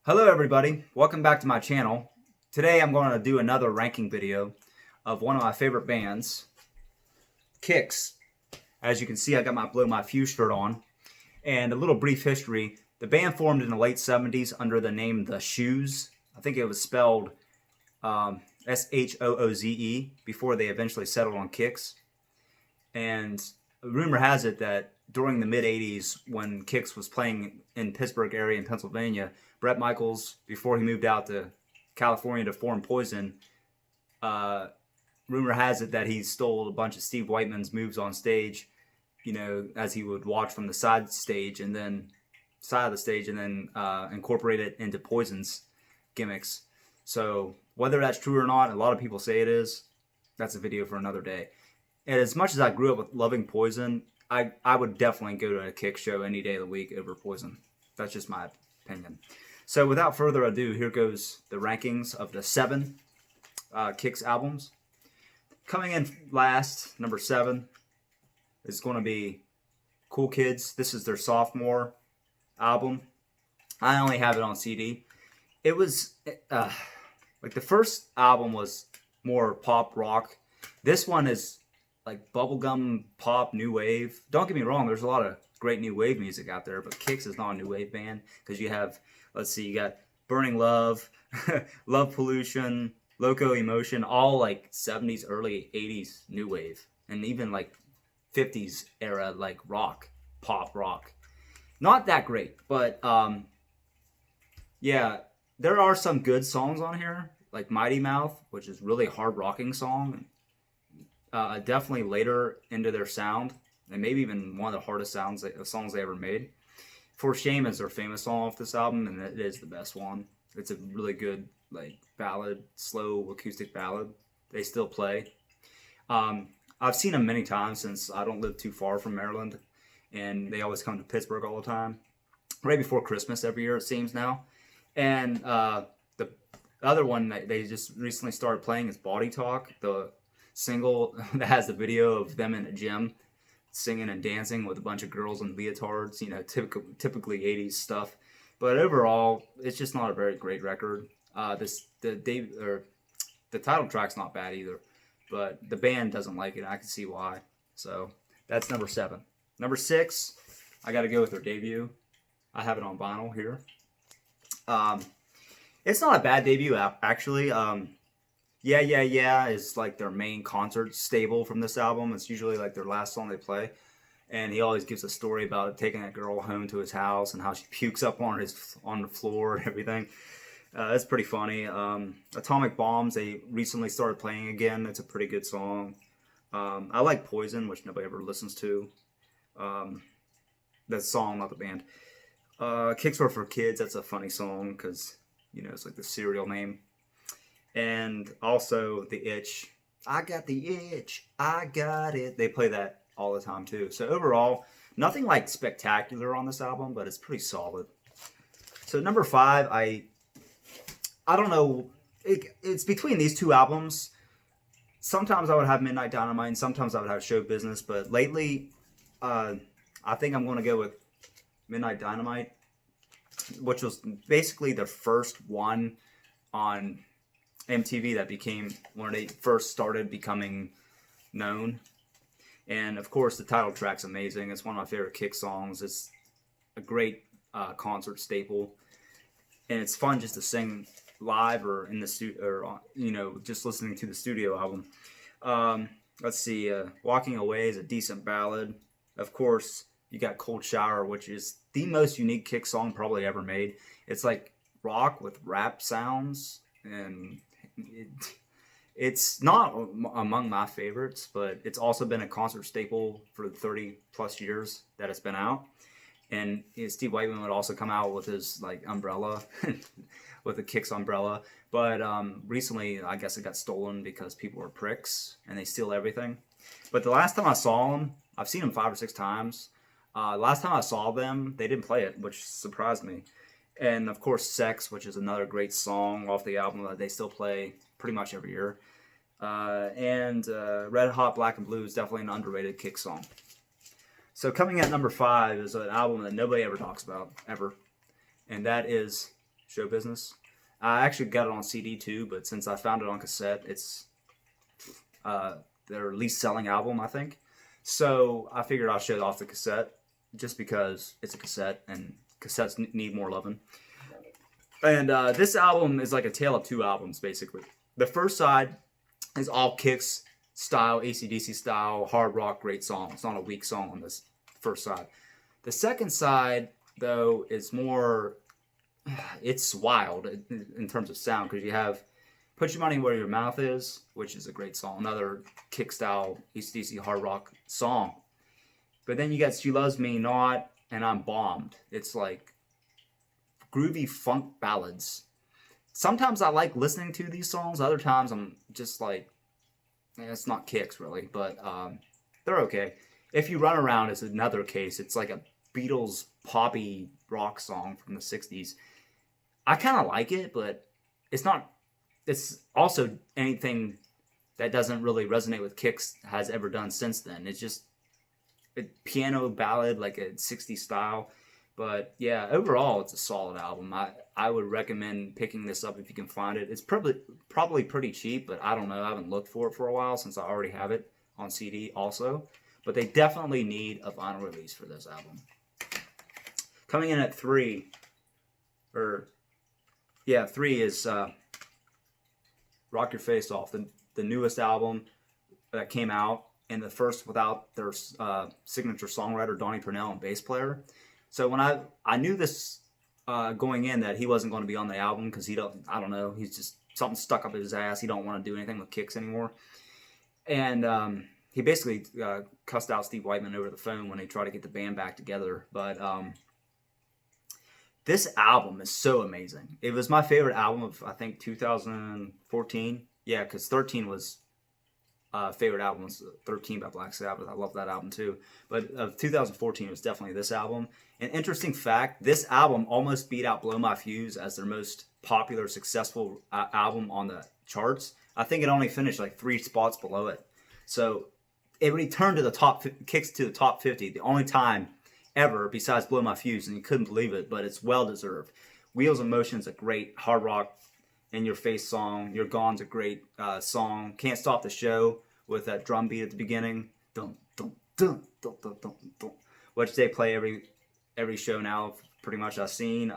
Hello everybody, welcome back to my channel. Today I'm going to do another ranking video of one of my favorite bands, Kix. As you can see, I got my Blow My Fuse shirt on. And a little brief history, the band formed in the late 70s under the name The Shoes. I think it was spelled S-H-O-O-Z-E before they eventually settled on Kix. And rumor has it that during the mid-'80s, when Kix was playing in Pittsburgh area in Pennsylvania, Bret Michaels, before he moved out to California to form Poison, rumor has it that he stole a bunch of Steve Whiteman's moves on stage, you know, as he would watch from the side of the stage and then incorporate it into Poison's gimmicks. So whether that's true or not, a lot of people say it is. That's a video for another day. And as much as I grew up with loving Poison, I would definitely go to a Kix show any day of the week over Poison. That's just my opinion. So without further ado, here goes the rankings of the 7 Kix albums. Coming in last, number 7, is going to be Cool Kids. This is their sophomore album. I only have it on CD. It was, like the first album was more pop rock. This one is like bubblegum pop, new wave. Don't get me wrong, there's a lot of great new wave music out there, but Kix is not a new wave band because you have, let's see, you got Burning Love, Love Pollution, Loco Emotion, all like 70s, early 80s new wave, and even like 50s era like rock, pop rock. Not that great, but yeah, there are some good songs on here, like Mighty Mouth, which is really hard rocking song. Definitely later into their sound, and maybe even one of the hardest songs they ever made. For Shame is their famous song off this album, and it is the best one. It's a really good like ballad, slow acoustic ballad. They still play. I've seen them many times since I don't live too far from Maryland, and they always come to Pittsburgh all the time, right before Christmas every year it seems now. And the other one that they just recently started playing is Body Talk, the single that has the video of them in a gym singing and dancing with a bunch of girls in leotards, you know, typically 80s stuff. But overall, it's just not a very great record. The title track's not bad either, but the band doesn't like it, and I can see why. So that's number 7. Number 6, I got to go with their debut. I have it on vinyl here. It's not a bad debut actually. Yeah, Yeah, Yeah is like their main concert staple from this album. It's usually like their last song they play. And he always gives a story about taking that girl home to his house and how she pukes up on the floor and everything. It's pretty funny. Atomic Bombs, they recently started playing again. It's a pretty good song. I like Poison, which nobody ever listens to. That song, not the band. Kicks Were for Kids, that's a funny song because, you know, it's like the serial name. And also The Itch. I got the itch, I got it. They play that all the time too. So overall, nothing like spectacular on this album, but it's pretty solid. So number 5, I don't know. It's between these two albums. Sometimes I would have Midnight Dynamite, and sometimes I would have Show Business. But lately, I think I'm going to go with Midnight Dynamite, which was basically the first one on MTV that became when they first started becoming known. And of course the title track's amazing. It's one of my favorite Kix songs. It's a great concert staple, and it's fun just to sing live or in the studio, or you know, just listening to the studio album. Let's see, Walking Away is a decent ballad. Of course you got Cold Shower, which is the most unique Kix song probably ever made. It's like rock with rap sounds, and it's not among my favorites, but it's also been a concert staple for the 30 plus years that it's been out. And Steve Whiteman would also come out with his like umbrella, with a Kix umbrella. But recently, I guess it got stolen because people are pricks and they steal everything. But the last time I saw them, I've seen them 5 or 6 times. Last time I saw them, they didn't play it, which surprised me. And of course, Sex, which is another great song off the album that they still play pretty much every year. And Red Hot Black and Blue is definitely an underrated Kix song. So coming at number 5 is an album that nobody ever talks about, ever. And that is show business. I actually got it on CD too, but since I found it on cassette, it's their least selling album, I think. So I figured I'll show it off the cassette, just because it's a cassette and cassettes need more loving. And this album is like a tale of two albums, basically. The first side is all Kicks style, AC/DC style, hard rock, great song. It's not a weak song on this first side. The second side, though, is more, it's wild in terms of sound, because you have Put Your Money Where Your Mouth Is, which is a great song, another Kick style, AC/DC hard rock song. But then you got She Loves Me Not and I'm Bombed. It's like groovy funk ballads. Sometimes I like listening to these songs. Other times I'm just like, it's not Kicks really, but they're okay. If You Run Around is another case. It's like a Beatles poppy rock song from the 60s. I kind of like it, but it's not, it's also anything that doesn't really resonate with Kicks has ever done since then. It's just a piano ballad, like a 60s style. But yeah, overall, it's a solid album. I would recommend picking this up if you can find it. It's probably pretty cheap, but I don't know. I haven't looked for it for a while since I already have it on CD also. But they definitely need a vinyl release for this album. Coming in at 3 is Rock Your Face Off, the newest album that came out, and the first without their signature songwriter, Donnie Purnell, and bass player. So when I knew this going in that he wasn't going to be on the album because he's just something stuck up his ass. He don't want to do anything with Kicks anymore. And he basically cussed out Steve Whiteman over the phone when they tried to get the band back together. But this album is so amazing. It was my favorite album of, I think, 2014. Yeah, because 13 was favorite album was 13 by Black Sabbath. I love that album too. But of 2014 was definitely this album. An interesting fact, this album almost beat out Blow My Fuse as their most popular, successful album on the charts. I think it only finished like 3 spots below it. So it returned to the Kicks to the top 50, the only time ever besides Blow My Fuse, and you couldn't believe it, but it's well deserved. Wheels in Motion is a great hard rock in your face song. You're Gone's a great song. Can't Stop the Show with that drum beat at the beginning, dun, dun, dun, dun, dun, dun, dun, which they play every show now, pretty much I've seen.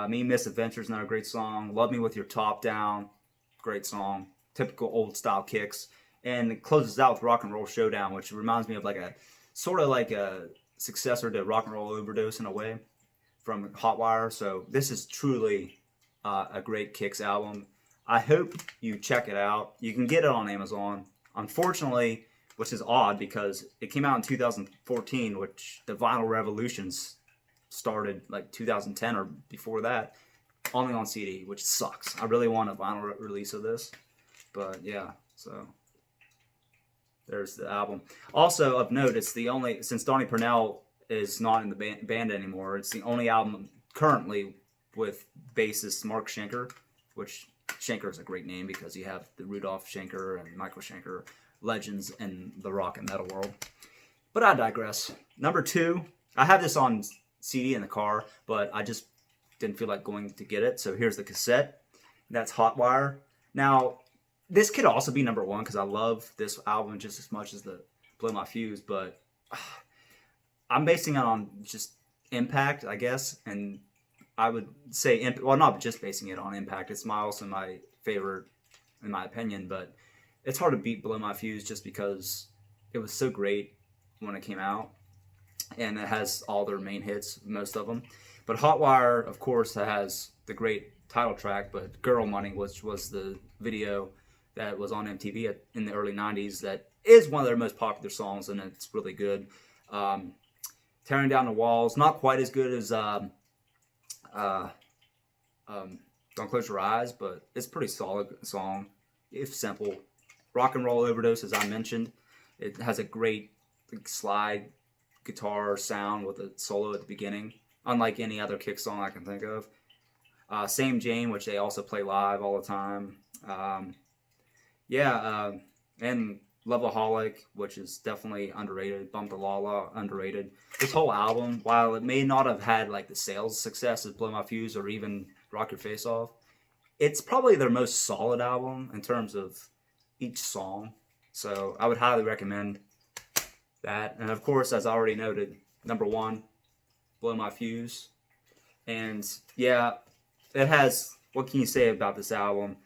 Me Misadventures, another great song. Love Me With Your Top Down, great song. Typical old style Kicks. And it closes out with Rock and Roll Showdown, which reminds me of like a sort of like a successor to Rock and Roll Overdose in a way from Hotwire. So this is truly a great Kicks album. I hope you check it out. You can get it on Amazon. Unfortunately, which is odd because it came out in 2014, which the vinyl revolutions started like 2010 or before that, only on CD, which sucks. I really want a vinyl release of this. But yeah, so there's the album. Also of note, it's the only, since Donnie Purnell is not in the band anymore, it's the only album currently with bassist Mark Schenker, which Schenker is a great name because you have the Rudolph Schenker and Michael Schenker, legends in the rock and metal world. But I digress. Number 2, I have this on CD in the car, but I just didn't feel like going to get it. So here's the cassette. That's Hotwire. Now, this could also be number 1 because I love this album just as much as the Blow My Fuse, but I'm basing it on just impact, I guess, and I would say, well, not just basing it on impact. It's also my favorite, in my opinion, but it's hard to beat Blow My Fuse just because it was so great when it came out, and it has all their main hits, most of them. But Hotwire, of course, has the great title track, but Girl Money, which was the video that was on MTV in the early 90s, that is one of their most popular songs, and it's really good. Tearing Down the Walls, not quite as good as Don't Close Your Eyes, but it's a pretty solid song, if simple. Rock and Roll Overdose, as I mentioned, it has a great slide guitar sound with a solo at the beginning, unlike any other Kick song I can think of. Same Jane, which they also play live all the time. And Levelaholic, which is definitely underrated. Bump the Lala, underrated. This whole album, while it may not have had like the sales success as Blow My Fuse or even Rock Your Face Off, it's probably their most solid album in terms of each song. So I would highly recommend that. And of course, as I already noted, number one, Blow My Fuse. And yeah, it has, what can you say about this album?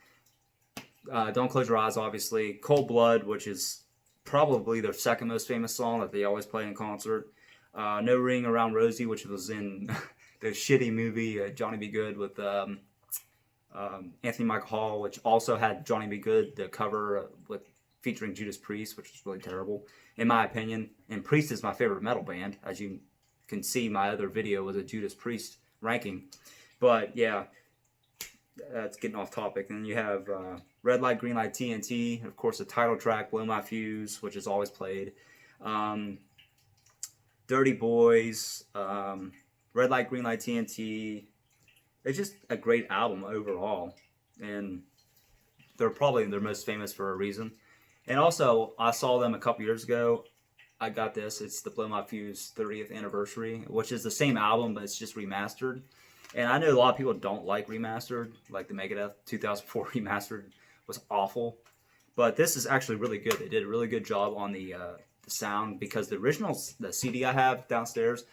Don't Close Your Eyes, obviously. Cold Blood, which is probably their second most famous song that they always play in concert. No Ring Around Rosie, which was in the shitty movie Johnny Be Good with Anthony Michael Hall, which also had Johnny Be Good, the cover with featuring Judas Priest, which was really terrible, in my opinion. And Priest is my favorite metal band. As you can see, my other video was a Judas Priest ranking. But yeah, that's getting off topic. And you have Red Light, Green Light, TNT. Of course, the title track, Blow My Fuse, which is always played. Dirty Boys, Red Light, Green Light, TNT. It's just a great album overall. And they're probably their most famous for a reason. And also, I saw them a couple years ago. I got this. It's the Blow My Fuse 30th anniversary, which is the same album, but it's just remastered. And I know a lot of people don't like remastered, like the Megadeth 2004 remastered was awful. But this is actually really good. They did a really good job on the sound, because the original, the CD I have downstairs,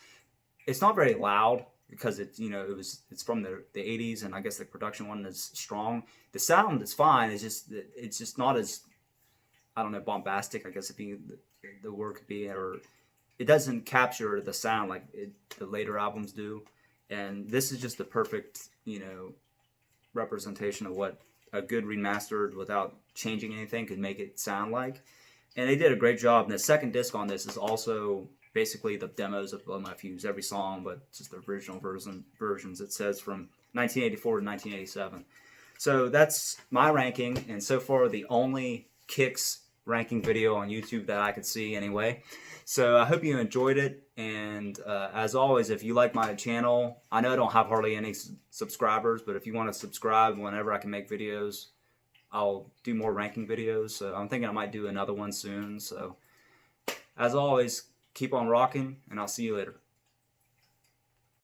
it's not very loud because it's from the 80s, and I guess the production one is strong. The sound is fine. It's just not as, I don't know, bombastic, I guess if the word could be, or it doesn't capture the sound like the later albums do. And this is just the perfect, representation of what a good remastered without changing anything could make it sound like. And they did a great job. And the second disc on this is also basically the demos of Blow My Fuse, every song, but just the original versions. It says from 1984 to 1987. So that's my ranking, and so far the only Kicks ranking video on YouTube that I could see anyway. So I hope you enjoyed it, and as always, if you like my channel, I know I don't have hardly any subscribers, but if you want to subscribe whenever I can make videos, I'll do more ranking videos. So I'm thinking I might do another one soon. So as always, keep on rocking, and I'll see you later.